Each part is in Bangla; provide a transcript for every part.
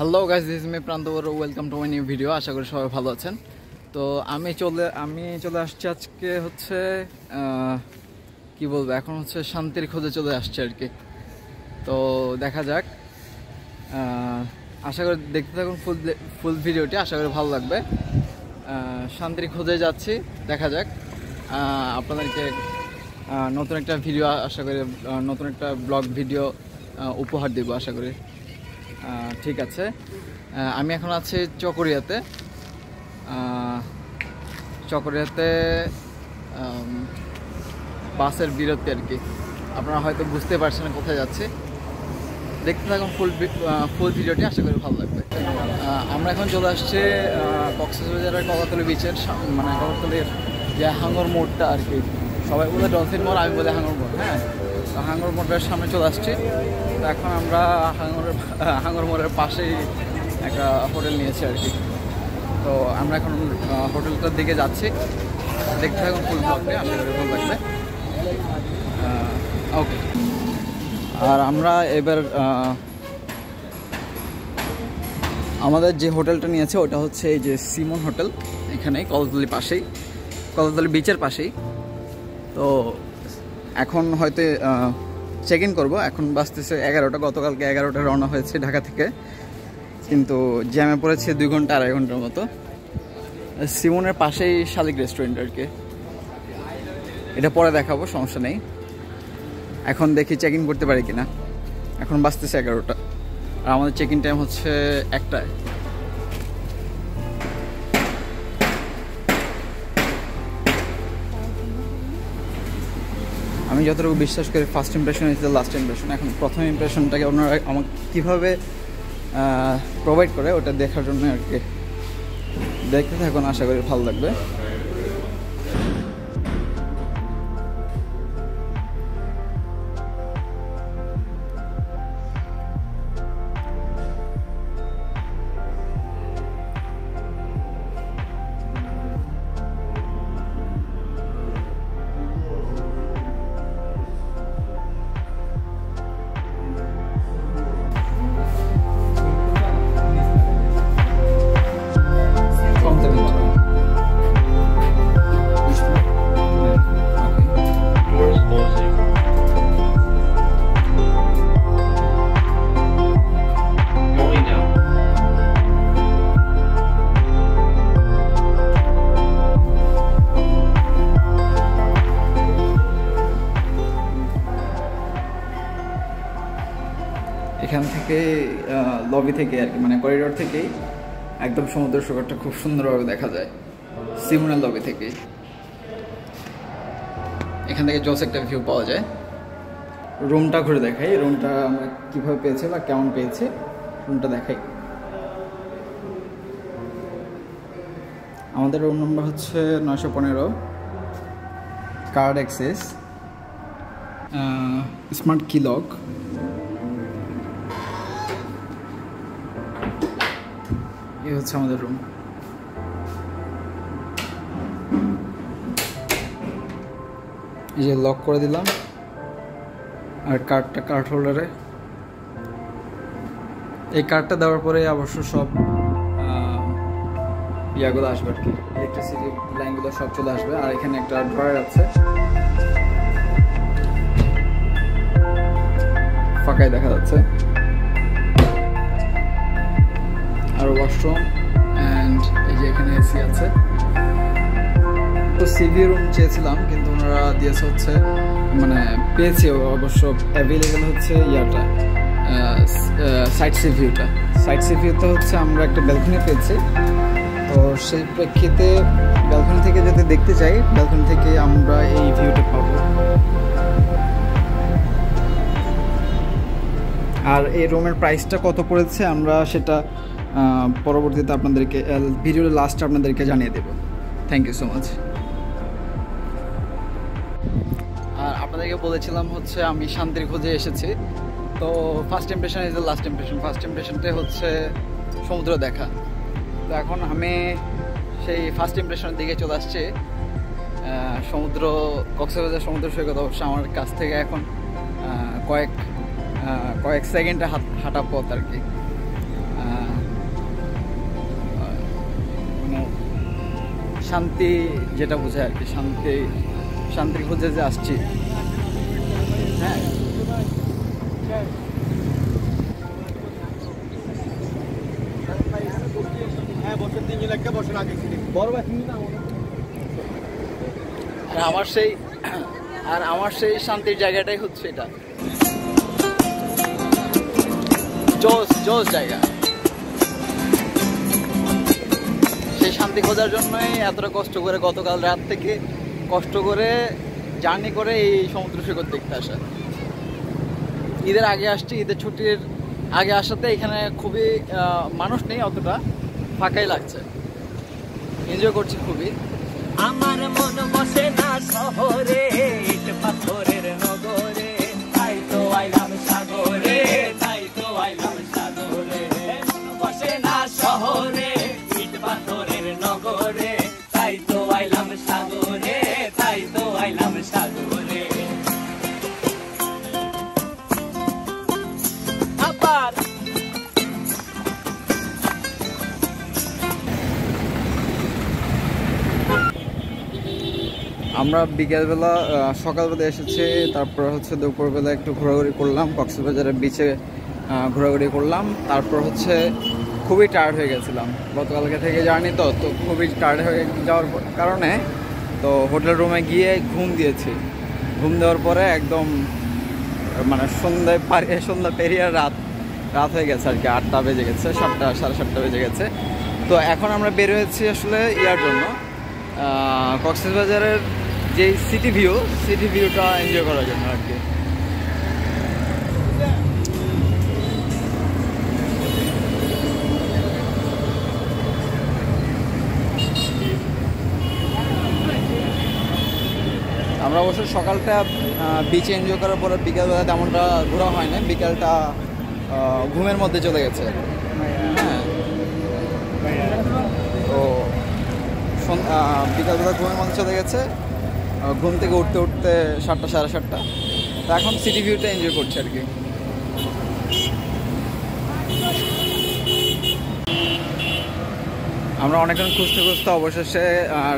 Hello guys, this is me Pranto Boro. Welcome to my new video. আশা করি সবাই ভালো আছেন। তো আমি চলে আসছি আজকে হচ্ছে কি বলবো, এখন হচ্ছে শান্তির খোঁজে চলে আসছে আর কি। তো দেখা যাক, আশা করি দেখতে থাকুন ফুল ভিডিওটি, আশা করি ভালো লাগবে। শান্তির খোঁজে যাচ্ছি, দেখা যাক। আপনাদেরকে নতুন একটা ভিডিও, আশা করি নতুন একটা ব্লগ ভিডিও উপহার দেবো আশা করি। ঠিক আছে, আমি এখন আছি চকরিয়াতে। বাসের বিরতি আর কি। আপনারা হয়তো বুঝতে পারছেন কোথায় যাচ্ছে, দেখতে থাকুন ফুল ভিডিওটি, আশা করি ভালো লাগবে। আমরা এখন চলে আসছি কক্সবাজারের কলাতলি বিচের, মানে কলাতলির যে হাঙ্গর মোড়টা আর কি। সবাই বলে ডলফিন মোড়, আমি বলে হাঙ্গর মোড়। হ্যাঁ, তো হাঙ্গর মোড়ের সামনে চলে আসছি। তো এখন আমরা হাঙ্গর মোড়ের পাশেই একটা হোটেল নিয়েছি আর কি। তো আমরা এখন হোটেলটার দিকে যাচ্ছি, দেখতে থাকুন ফুল ব্লগটি, আশা করি ভালো লাগবে। ওকে, আর আমরা এবার আমাদের যে হোটেলটা নিয়েছে ওটা হচ্ছে এই যে সিমন হোটেল, এখানেই কলাতলির পাশেই, কলাতলি বিচের পাশেই। তো এখন হয়তো চেক ইন করবো। এখন বাজতেছে 11টা। গতকালকে 11টা রওনা হয়েছে ঢাকা থেকে, কিন্তু জ্যামে পড়েছে 2 ঘন্টা 2.5 ঘন্টার মতো। সিমনের পাশেই শালিক রেস্টুরেন্ট আর কি। এটা পরে দেখাবো, সমস্যা নেই। এখন দেখি চেক ইন করতে পারি কিনা। এখন বাজতেছে 11টা, আর আমাদের চেক ইন টাইম হচ্ছে 1টায়। আমি যতটুকু বিশ্বাস করি, first impression is the last impression. এখন প্রথম ইমপ্রেশনটাকে ওনারা আমাকে কীভাবে প্রোভাইড করে ওটা দেখার জন্য আর কি। দেখতে থাকুন, আশা করি ভালো লাগবে। এখান থেকে লবি থেকে আর কি, মানে করিডোর থেকেই একদম সমুদ্র সৈকতটা খুব সুন্দরভাবে দেখা যায় সিমনের লবি থেকে। এখান থেকে জোস একটা ভিউ পাওয়া যায়। রুমটা ঘুরে দেখাই, রুমটা আমরা কীভাবে পেয়েছি বা কেমন পেয়েছি, রুমটা দেখাই। আমাদের রুম নম্বর হচ্ছে 915, কার্ড অ্যাক্সেস, স্মার্ট কি লক। এই হচ্ছে আমাদের রুম। এই যে লক করে দিলাম, আর কার্ডটা কার্ড হোল্ডারে। এই কার্ডটা দেওয়ার পরে অবশ্য সব ইয়াগুলো আসবে আর কি, ইলেকট্রিসিটি লাইনগুলো সব চলে আসবে। আর এখানে একটা ড্রয়ার আছে, ফাঁকাই দেখা যাচ্ছে। আর ওয়াশরুম, অ্যান্ড এই যে এখানে এসি আছে। তো সিভি রুম চেয়েছিলাম, কিন্তু ওনারা দিয়েছে হচ্ছে, মানে পেয়েছি অবশ্য অ্যাভেলেবেল হচ্ছে ইয়াটা, সাইড সি ভিউটা। সাইড সি ভিউতে হচ্ছে আমরা একটা ব্যালকনি পেয়েছি। তো সেই প্রেক্ষিতে ব্যালকনি থেকে যদি দেখতে চাই, ব্যালকনি থেকে আমরা এই ভিউটা পাবো। আর এই রুমের প্রাইসটা কত পড়েছে আমরা সেটা পরবর্তীতে আপনাদেরকে ভিডিওর লাস্টে আপনাদেরকে জানিয়ে দেব। Thank you so much. আর আপনাদেরকে বলেছিলাম হচ্ছে আমি শান্তির খোঁজে এসেছি। তো first impression is the last impression. ফার্স্ট ইমপ্রেশনটাই হচ্ছে সমুদ্র দেখা। তো এখন আমি সেই ফার্স্ট ইমপ্রেশনের দিকে চলে আসছি। কক্সবাজার সমুদ্র সৈকত অবশ্য আমার কাছ থেকে এখন কয়েক সেকেন্ডে হাঁটা পথ আর কি। শান্তি যেটা বোঝায় আর কি, শান্তির খোঁজে যে আসছি। হ্যাঁ, আর আমার সেই শান্তির জায়গাটাই হচ্ছে এটা। জোস জায়গা। সেই শান্তি খোঁজার জন্যই এতটা কষ্ট করে গতকাল রাত থেকে কষ্ট করে জার্নি করে এই সমুদ্র সৈকত দেখতে আসা। ঈদের আগে আসছি, ঈদের ছুটির আগে আসাতে এখানে খুবই মানুষ নেই, অতটা ফাঁকাই লাগছে, এনজয় করছি খুবই। আমার মন বসে না শহরে, ইট পাথরের নগরে, তাই তো আইলাম সাগরে, তাই তো আইলাম সাগরে। মন বসে না শহরে, ইট পাথরের নগরে, তাই তো আইলাম সাগরে, তাই তো আইলাম সাগরে। আবার আমরা বিকেলবেলা সকালবেলা এসেছি, তারপর হচ্ছে দুপুরবেলা একটু ঘোরাঘুরি করলাম, কক্সবাজারের বিচে ঘোরাঘুরি করলাম। তারপর হচ্ছে খুবই টায়ার্ড হয়ে গেছিলাম গতকালকে থেকে জার্নি, তো খুবই টায়ার্ড হয়ে যাওয়ার কারণে তো হোটেল রুমে গিয়ে ঘুম দিয়েছি। ঘুম দেওয়ার পরে একদম মানে সন্ধ্যা পেরিয়ে রাত হয়ে গেছে আর কি, 8টা বেজে গেছে, 7টা সাড়ে 7টা বেজে গেছে। তো এখন আমরা বের হয়েছি আসলে ইয়ার জন্য, কক্সবাজারের যে সিটি ভিউটা এনজয় করার জন্য আর কি। আমরা অবশ্য সকালটা বিচে এনজয় করার পরে বিকেলবেলা তেমনটা ঘোরা হয় না, বিকেলটা ঘুমের মধ্যে চলে গেছে। হ্যাঁ, তো বিকালবেলা ঘুমের মধ্যে চলে গেছে, ঘুম থেকে উঠতে 7টা সাড়ে 7টা। তো এখন সিটি ভিউটা এনজয় করছি আর কি। আমরা অনেকক্ষণ খুঁজতে অবশেষে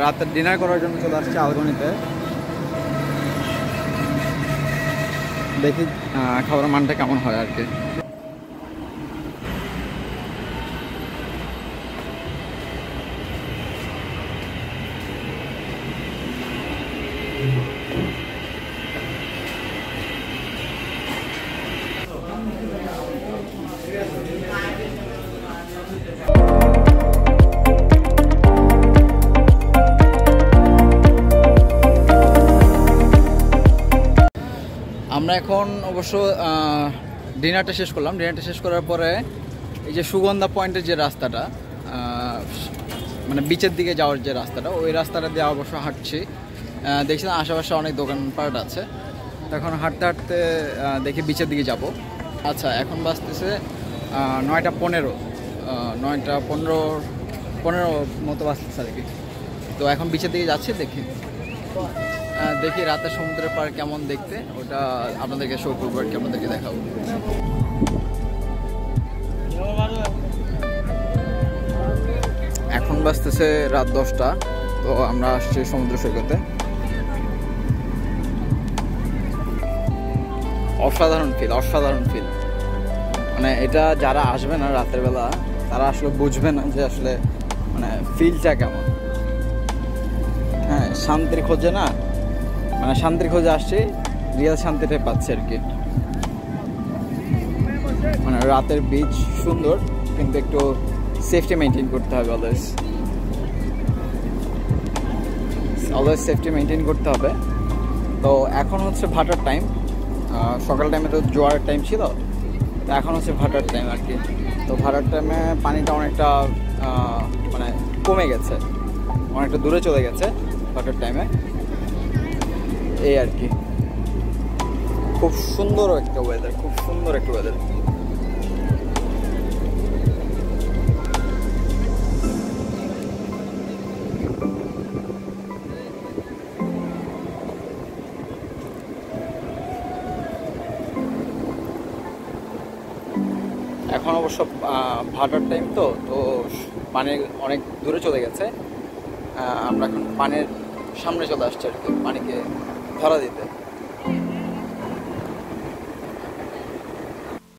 রাতের ডিনার করার জন্য চলে আসছি আলগনিতে। দেখি খাবারের মানটা কেমন হয় আর কি। আমরা এখন অবশ্য ডিনারটা শেষ করলাম। ডিনারটা শেষ করার পরে এই যে সুগন্ধা পয়েন্টের যে রাস্তাটা, মানে বিচের দিকে যাওয়ার যে রাস্তাটা, ওই রাস্তাটা দিয়ে অবশ্য হাঁটছি। দেখছিলাম আশেপাশে অনেক দোকানপাট আছে। এখন হাঁটতে দেখি বিচের দিকে যাব। আচ্ছা, এখন বাজতেছে 9টা 15, 9টা 15 মতো বাজতেছে আর কি। তো এখন বিচের দিকে যাচ্ছি, দেখি রাতে সমুদ্রের পাড় কেমন দেখতে, ওটা আপনাদেরকে শো করবো আর কি, আপনাদেরকে দেখাবো। এখন বাজতেছে রাত 10টা। তো আমরা আসছি সমুদ্র সৈকতে। অসাধারণ ফিল, মানে এটা যারা আসবে না রাতের বেলা তারা আসলে বুঝবে না যে আসলে মানে ফিলটা কেমন। হ্যাঁ, শান্তির খোঁজে আসছি, রিয়েল শান্তিটাই পাচ্ছি আর কি। মানে রাতের বিচ সুন্দর, কিন্তু একটু সেফটি মেনটেন করতে হবে, অলওয়েজ সেফটি মেনটেন করতে হবে। তো এখন হচ্ছে ভাটার টাইম, সকাল টাইমে তো জোয়ারের টাইম ছিল, তো এখন হচ্ছে ভাটার টাইম আর কি। তো ভাটার টাইমে পানিটা অনেকটা মানে কমে গেছে, অনেকটা দূরে চলে গেছে ভাটার টাইমে, এই আর কি। খুব সুন্দর একটা ওয়েদার। এখন অবশ্য ভাটার টাইম, তো পানি অনেক দূরে চলে গেছে। আমরা এখন পানির সামনে চলে আসছি আর কি, পানিকে ধরা দিতে।